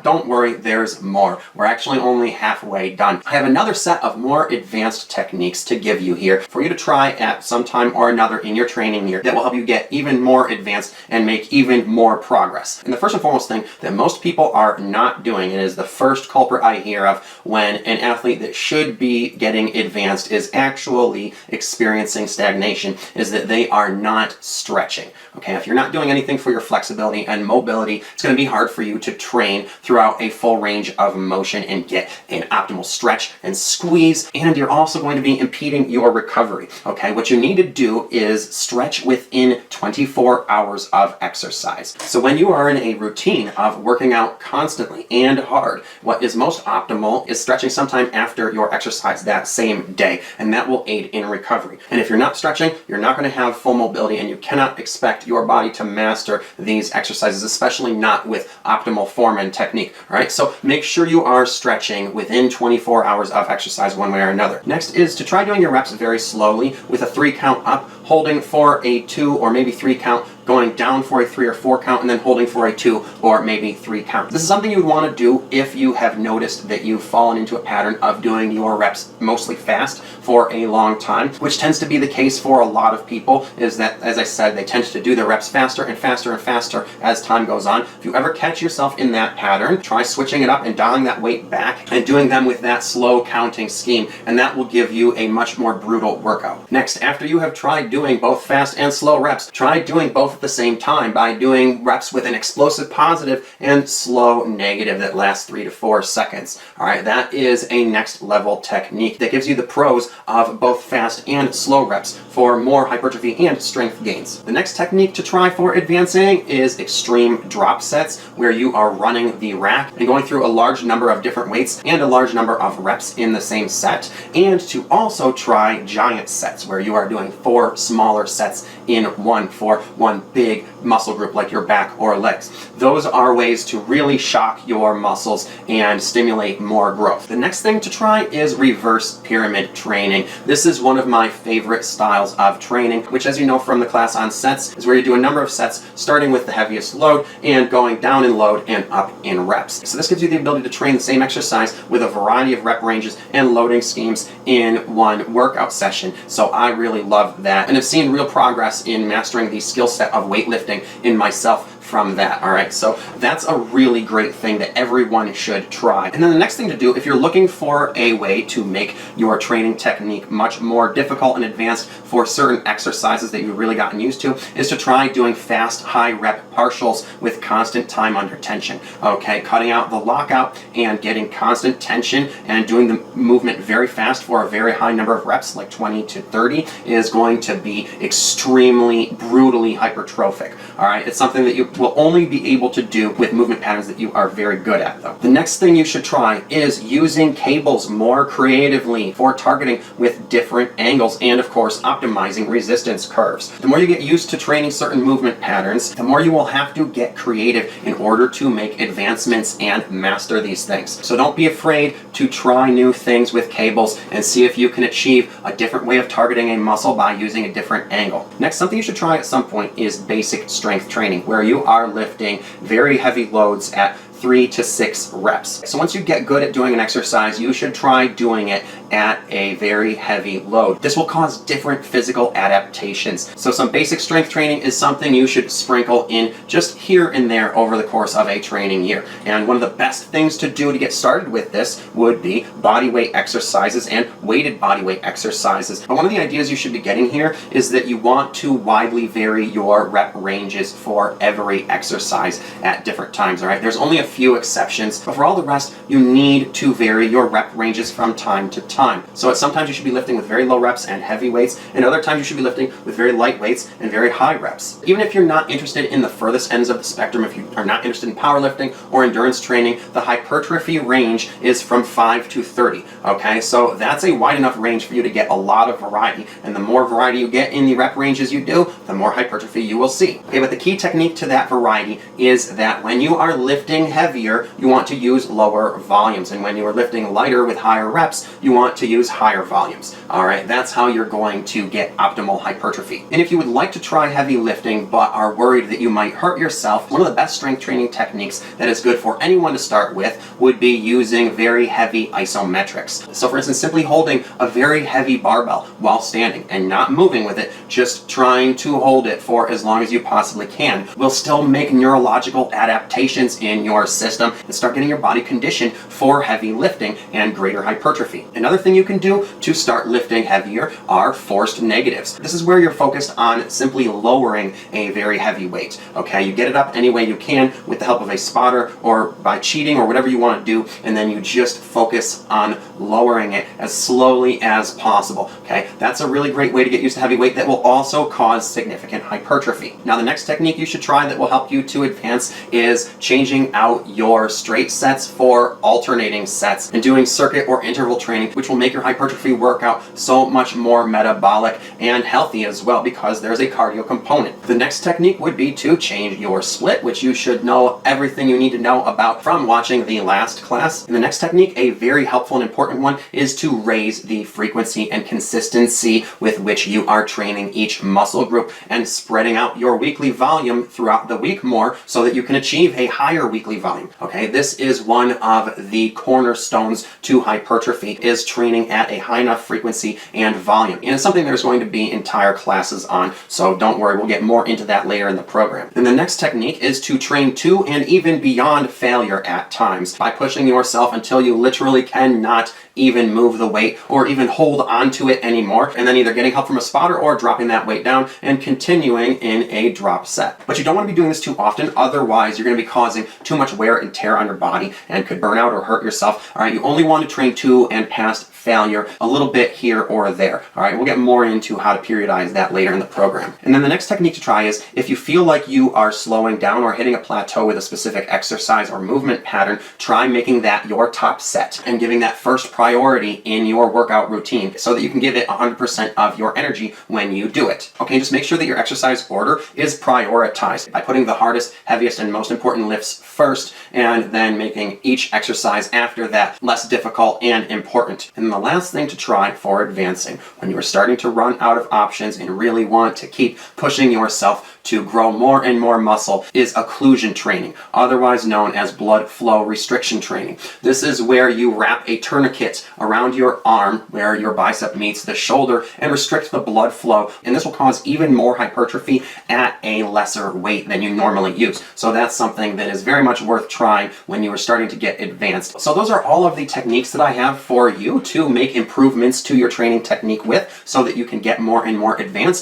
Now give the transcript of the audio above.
But don't worry, there's more. We're actually only halfway done. I have another set of more advanced techniques to give you here for you to try at some time or another in your training year that will help you get even more advanced and make even more progress. And the first and foremost thing that most people are not doing, and is the first culprit I hear of when an athlete that should be getting advanced is actually experiencing stagnation, is that they are not stretching. Okay, if you're not doing anything for your flexibility and mobility, it's going to be hard for you to train throughout a full range of motion and get an optimal stretch and squeeze, and you're also going to be impeding your recovery. Okay, what you need to do is stretch within 24 hours of exercise. So when you are in a routine of working out constantly and hard, what is most optimal is stretching sometime after your exercise that same day, and that will aid in recovery. And if you're not stretching, you're not going to have full mobility, and you cannot expect your body to master these exercises, especially not with optimal form and technique. All right, so make sure you are stretching within 24 hours of exercise one way or another. Next is to try doing your reps very slowly with a 3 count up, holding for a 2 or maybe 3 count, going down for a 3 or 4 count, and then holding for a 2 or maybe 3 count. This is something you would want to do if you have noticed that you've fallen into a pattern of doing your reps mostly fast for a long time, which tends to be the case for a lot of people, is that, as I said, they tend to do their reps faster and faster and faster as time goes on. If you ever catch yourself in that pattern, try switching it up and dialing that weight back and doing them with that slow counting scheme, and that will give you a much more brutal workout. Next, after you have tried doing both fast and slow reps, try doing both at the same time by doing reps with an explosive positive and slow negative that lasts 3 to 4 seconds. All right, that is a next level technique that gives you the pros of both fast and slow reps for more hypertrophy and strength gains. The next technique to try for advancing is extreme drop sets, where you are running the rack and going through a large number of different weights and a large number of reps in the same set, and to also try giant sets, where you are doing 4 smaller sets in one for one big muscle group like your back or legs. Those are ways to really shock your muscles and stimulate more growth. The next thing to try is reverse pyramid training. This is one of my favorite styles of training, which, as you know from the class on sets, is where you do a number of sets starting with the heaviest load and going down in load and up in reps. So this gives you the ability to train the same exercise with a variety of rep ranges and loading schemes in one workout session. So I really love that, and I've seen real progress in mastering the skill set of weightlifting in myself from that. All right, so that's a really great thing that everyone should try. And then the next thing to do, if you're looking for a way to make your training technique much more difficult and advanced for certain exercises that you've really gotten used to, is to try doing fast, high rep partials with constant time under tension. Okay, cutting out the lockout and getting constant tension and doing the movement very fast for a very high number of reps, like 20 to 30, is going to be extremely brutally hypertrophic. All right, it's something that you will only be able to do with movement patterns that you are very good at, though. The next thing you should try is using cables more creatively for targeting with different angles, and of course optimizing resistance curves. The more you get used to training certain movement patterns, the more you will have to get creative in order to make advancements and master these things. So don't be afraid to try new things with cables and see if you can achieve a different way of targeting a muscle by using a different angle. Next, something you should try at some point is basic strength training, where you are lifting very heavy loads at 3 to 6 reps. So once you get good at doing an exercise, you should try doing it at a very heavy load. This will cause different physical adaptations. So some basic strength training is something you should sprinkle in just here and there over the course of a training year. And one of the best things to do to get started with this would be body weight exercises and weighted body weight exercises. But one of the ideas you should be getting here is that you want to widely vary your rep ranges for every exercise at different times. All right, there's only a few exceptions, but for all the rest, you need to vary your rep ranges from time to time. So sometimes you should be lifting with very low reps and heavy weights, and other times you should be lifting with very light weights and very high reps. Even if you're not interested in the furthest ends of the spectrum, if you are not interested in powerlifting or endurance training, the hypertrophy range is from 5 to 30. Okay, so that's a wide enough range for you to get a lot of variety, and the more variety you get in the rep ranges you do, the more hypertrophy you will see. Okay, but the key technique to that variety is that when you are lifting heavy heavier, you want to use lower volumes. And when you are lifting lighter with higher reps, you want to use higher volumes. All right, that's how you're going to get optimal hypertrophy. And if you would like to try heavy lifting but are worried that you might hurt yourself, one of the best strength training techniques that is good for anyone to start with would be using very heavy isometrics. So for instance, simply holding a very heavy barbell while standing and not moving with it, just trying to hold it for as long as you possibly can, will still make neurological adaptations in your system and start getting your body conditioned for heavy lifting and greater hypertrophy. Another thing you can do to start lifting heavier are forced negatives. This is where you're focused on simply lowering a very heavy weight. Okay, you get it up any way you can with the help of a spotter or by cheating or whatever you want to do, and then you just focus on lowering it as slowly as possible. Okay, that's a really great way to get used to heavy weight that will also cause significant hypertrophy. Now, the next technique you should try that will help you to advance is changing out your straight sets for alternating sets and doing circuit or interval training, which will make your hypertrophy workout so much more metabolic and healthy as well, because there's a cardio component. The next technique would be to change your split, which you should know everything you need to know about from watching the last class. And the next technique, a very helpful and important one, is to raise the frequency and consistency with which you are training each muscle group and spreading out your weekly volume throughout the week more so that you can achieve a higher weekly volume. Okay, this is one of the cornerstones to hypertrophy, is training at a high enough frequency and volume. And it's something there's going to be entire classes on, so don't worry, we'll get more into that later in the program. And the next technique is to train to and even beyond failure at times by pushing yourself until you literally cannot even move the weight or even hold onto it anymore, and then either getting help from a spotter or dropping that weight down and continuing in a drop set. But you don't want to be doing this too often, otherwise you're going to be causing too much wear and tear on your body and could burn out or hurt yourself. All right, you only want to train to and past failure a little bit here or there. All right, we'll get more into how to periodize that later in the program. And then the next technique to try is, if you feel like you are slowing down or hitting a plateau with a specific exercise or movement pattern, try making that your top set and giving that first priority in your workout routine so that you can give it 100% of your energy when you do it. Okay, just make sure that your exercise order is prioritized by putting the hardest, heaviest, and most important lifts first, and then making each exercise after that less difficult and important. And the last thing to try for advancing, when you are starting to run out of options and really want to keep pushing yourself to grow more and more muscle, is occlusion training, otherwise known as blood flow restriction training. This is where you wrap a tourniquet around your arm where your bicep meets the shoulder and restrict the blood flow, and this will cause even more hypertrophy at a lesser weight than you normally use. So that's something that is very much worth trying when you are starting to get advanced. So those are all of the techniques that I have for you to make improvements to your training technique with, so that you can get more and more advanced.